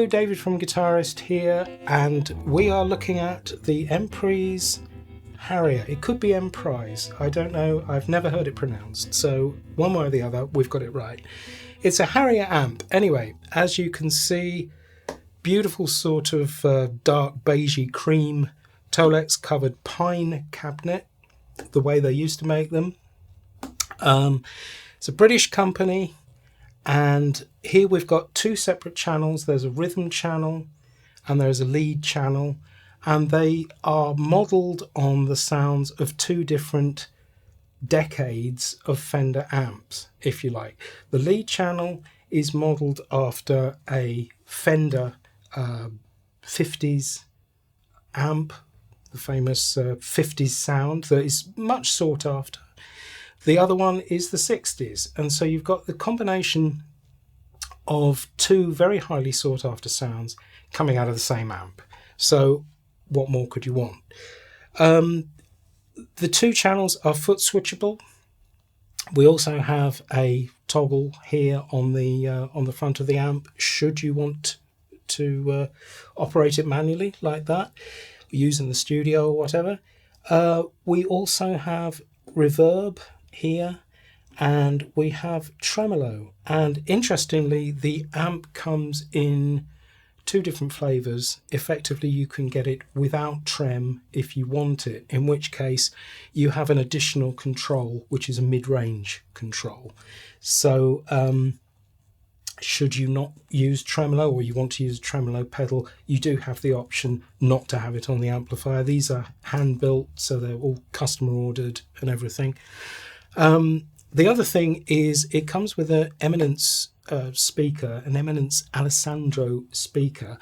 David from Guitarist here, and we are looking at the Emprize Harrier. It could be Emprize, I don't know, I've never heard it pronounced, so one way or the other we've got it right. It's a Harrier amp. Anyway, as you can see, beautiful sort of dark beigey cream Tolex covered pine cabinet, the way they used to make them. It's a British company, and here we've got two separate channels. There's a rhythm channel and there's a lead channel, and they are modelled on the sounds of two different decades of Fender amps, if you like. The lead channel is modelled after a Fender 50s amp, the famous 50s sound that is much sought after. The other one is the 60s, and so you've got the combination of two very highly sought after sounds coming out of the same amp. So what more could you want? The two channels are foot switchable. We also have a toggle here on the front of the amp should you want to operate it manually like that, use in the studio or whatever. We also have reverb here, and we have tremolo, and interestingly the amp comes in two different flavors. Effectively you can get it without trem if you want it, in which case you have an additional control which is a mid-range control. So should you not use tremolo, or you want to use a tremolo pedal, you do have the option not to have it on the amplifier. These are hand built, so they're all customer ordered and everything. The other thing is it comes with an Eminence speaker, an Eminence Alessandro speaker,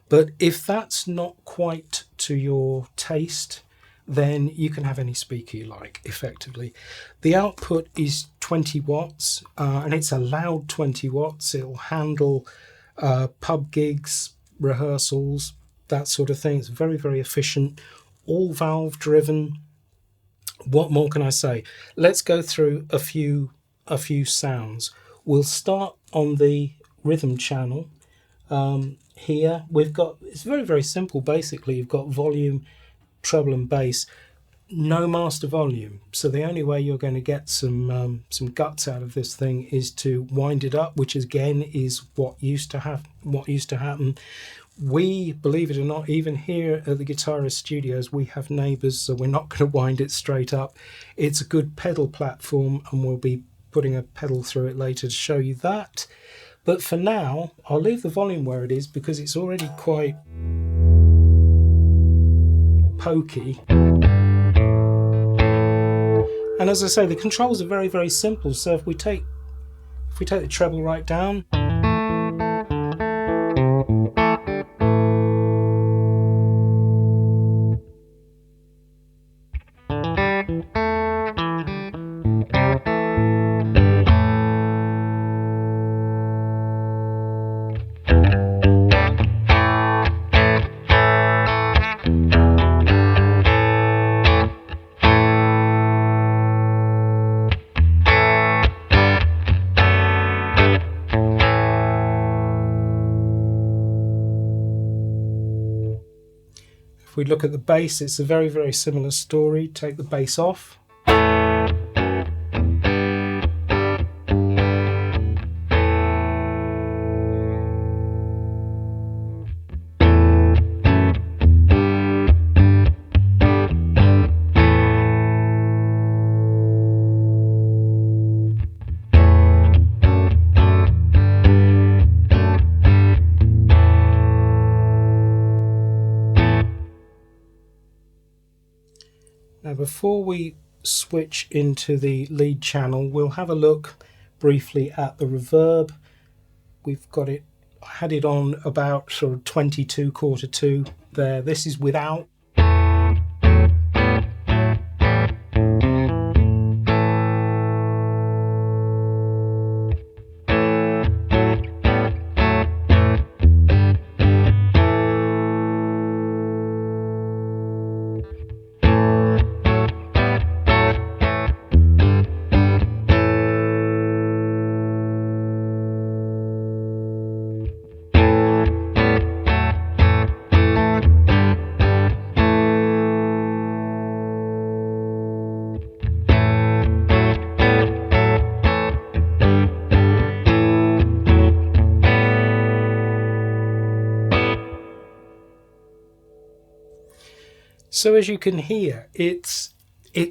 but if that's not quite to your taste, then you can have any speaker you like, effectively. The output is 20 watts, and it's a loud 20 watts. It'll handle pub gigs, rehearsals, that sort of thing. It's very, very efficient, all valve driven. What more can I say? Let's go through a few sounds. We'll start on the rhythm channel. Here we've got, it's very, very simple. Basically, you've got volume, treble and bass, no master volume. So the only way you're going to get some guts out of this thing is to wind it up, which again is what used to happen. We, believe it or not, even here at the Guitarist Studios, we have neighbours, so we're not going to wind it straight up. It's a good pedal platform, and we'll be putting a pedal through it later to show you that. But for now, I'll leave the volume where it is because it's already quite pokey. And as I say, the controls are very, very simple. So if we take the treble right down, if we look at the bass, it's a very, very similar story. Take the bass off. Now, before we switch into the lead channel, we'll have a look briefly at the reverb. We've got it, I had it on about sort of 22, quarter two there. This is without. So as you can hear, it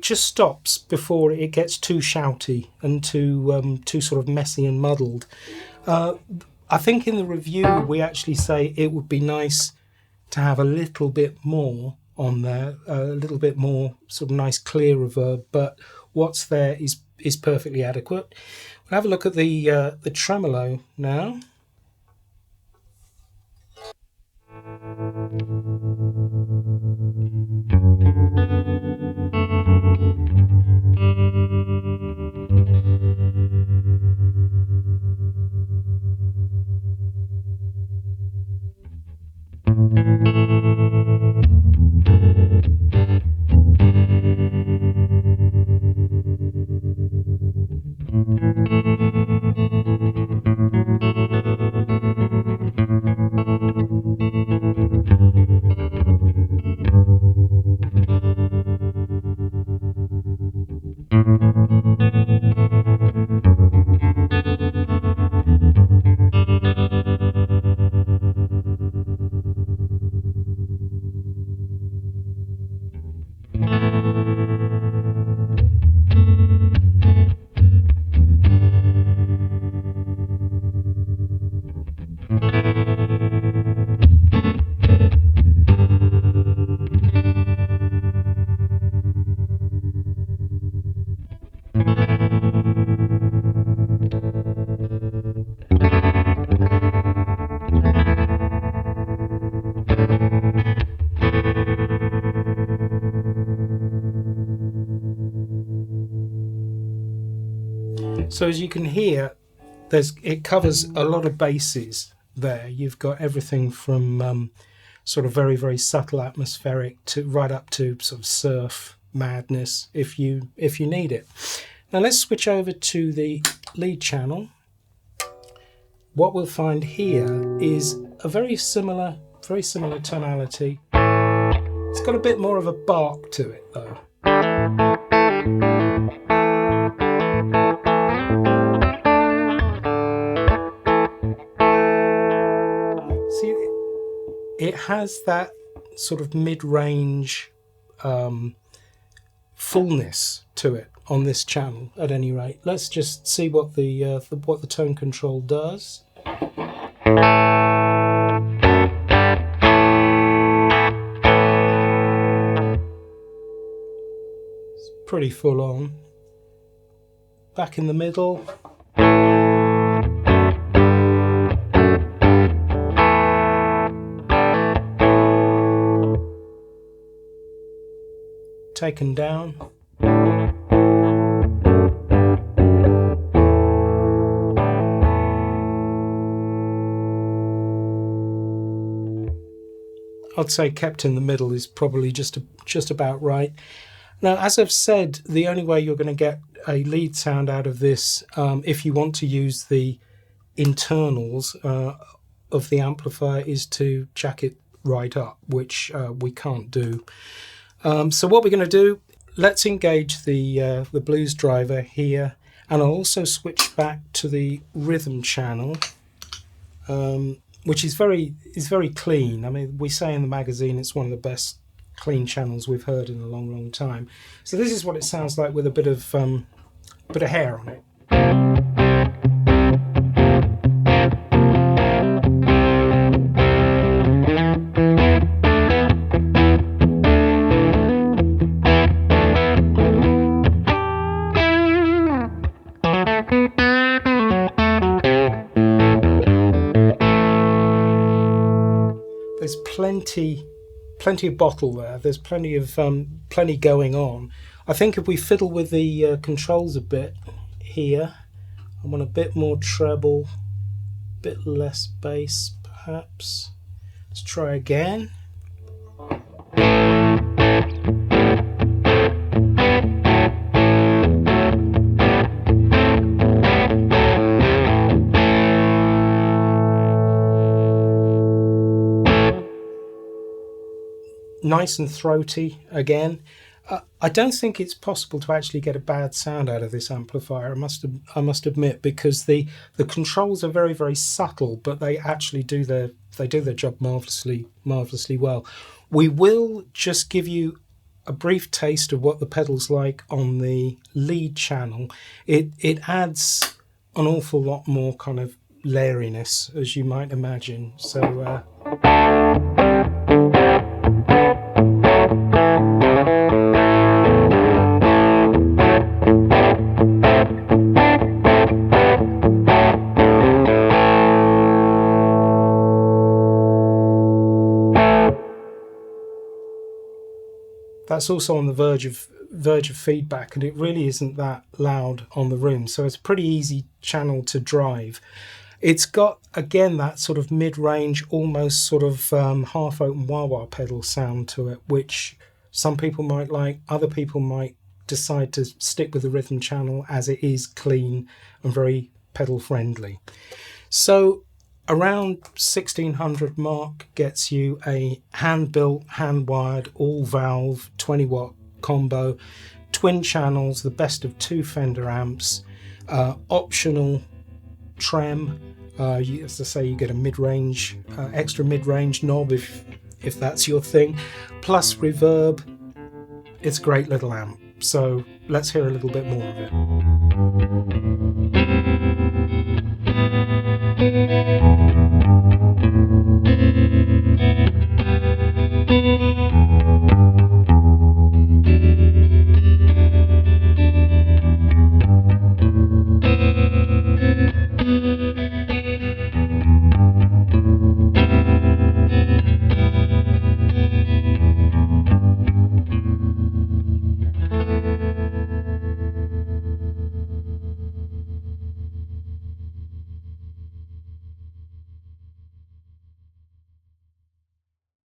just stops before it gets too shouty and too sort of messy and muddled. I think in the review we actually say it would be nice to have a little bit more on there, a little bit more sort of nice clear reverb, but what's there is perfectly adequate. We'll have a look at the tremolo now. So as you can hear, it covers a lot of bases there. You've got everything from sort of very, very subtle atmospheric to right up to sort of surf madness if you need it. Now let's switch over to the lead channel. What we'll find here is a very similar tonality. It's got a bit more of a bark to it though. See, it has that sort of mid-range fullness to it on this channel. At any rate, let's just see what the tone control does. It's pretty full on. Back in the middle. Taken down. I'd say kept in the middle is probably just about right. Now, as I've said, the only way you're going to get a lead sound out of this, if you want to use the internals of the amplifier, is to jack it right up, which we can't do. So what we're going to do, let's engage the blues driver here, and I'll also switch back to the rhythm channel, which is very clean. I mean, we say in the magazine it's one of the best clean channels we've heard in a long, long time. So this is what it sounds like with a bit of hair on it. There's plenty of bottle there. There's plenty going on. I think if we fiddle with the controls a bit here, I want a bit more treble, a bit less bass perhaps. Let's try again. Nice and throaty again. I don't think it's possible to actually get a bad sound out of this amplifier, I must admit, because the controls are very, very subtle, but they actually do their job marvelously well. We will just give you a brief taste of what the pedal's like on the lead channel. It adds an awful lot more kind of layeriness, as you might imagine. So that's also on the verge of feedback, and it really isn't that loud on the room, so it's a pretty easy channel to drive. It's got, again, that sort of mid-range, almost sort of half-open wah-wah pedal sound to it, which some people might like, other people might decide to stick with the rhythm channel as it is clean and very pedal friendly. So around 1600 mark gets you a hand-built, hand-wired, all-valve 20-watt combo, twin channels, the best of two Fender amps, optional trem. As I say, you get a mid-range, extra mid-range knob if that's your thing, plus reverb. It's a great little amp. So let's hear a little bit more of it.